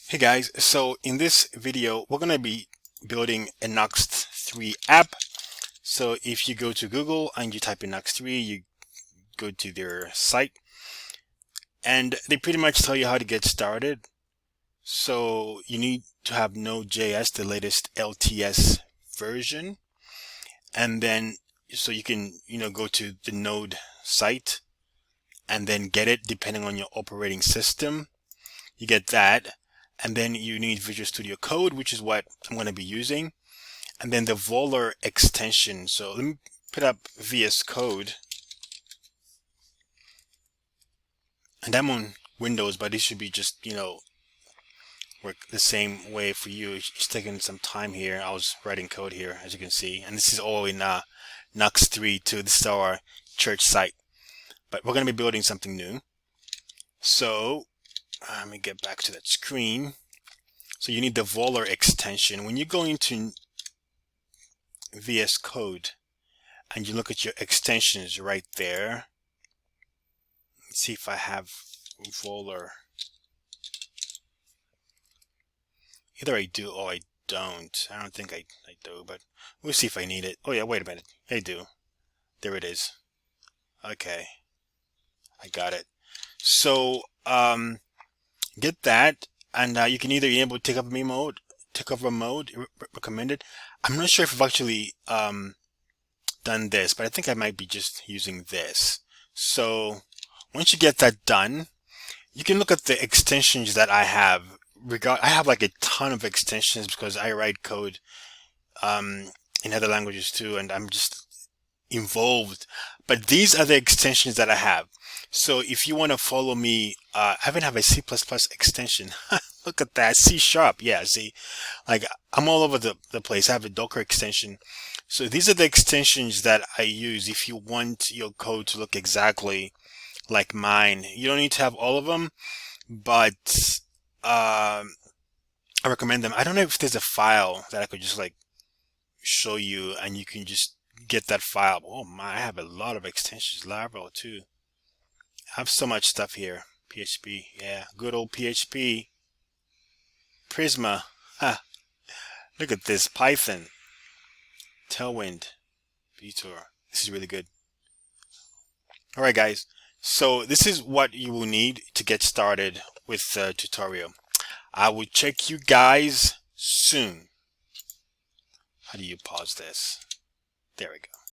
Hey guys, so in this video we're going to be building a Nuxt 3 app. So if you go to Google and you type in Nuxt 3, you go to their site and they pretty much tell you how to get started. So you need to have Node.js, the latest LTS version, and then so you can go to the Node site and then get it depending on your operating system. You get that. And then you need Visual Studio Code, which is what I'm going to be using. And then the Volar extension. So let me put up VS Code. And I'm on Windows, but it should be just, work the same way for you. It's taking some time here. I was writing code here, as you can see. And this is all in Nuxt 3 too. This is our church site. But we're going to be building something new. So let me get back to that screen. So you need the Volar extension. When you go into VS Code and you look at your extensions right there, let's see if I have Volar. Either I do or I don't. I don't think I do, but we'll see if I need it. Oh yeah, wait a minute. I do. There it is. Okay. I got it. So get that, and you can either enable takeover mode, recommended. I'm not sure if I've actually done this, but I think I might be just using this. So once you get that done, you can look at the extensions that I have. I have like a ton of extensions because I write code in other languages too, and I'm just involved. But these are the extensions that I have. So if you want to follow me, I even have a C++ extension. Look at that, C#. Yeah, see, like I'm all over the place. I have a Docker extension. So these are the extensions that I use if you want your code to look exactly like mine. You don't need to have all of them, but I recommend them. I don't know if there's a file that I could just like show you and you can just get that file. Oh my, I have a lot of extensions. Laravel too. I have so much stuff here. PHP, yeah, good old PHP. Prisma, ha. Look at this. Python, Tailwind, Vitor. This is really good. All right, guys. So this is what you will need to get started with the tutorial. I will check you guys soon. How do you pause this? There we go.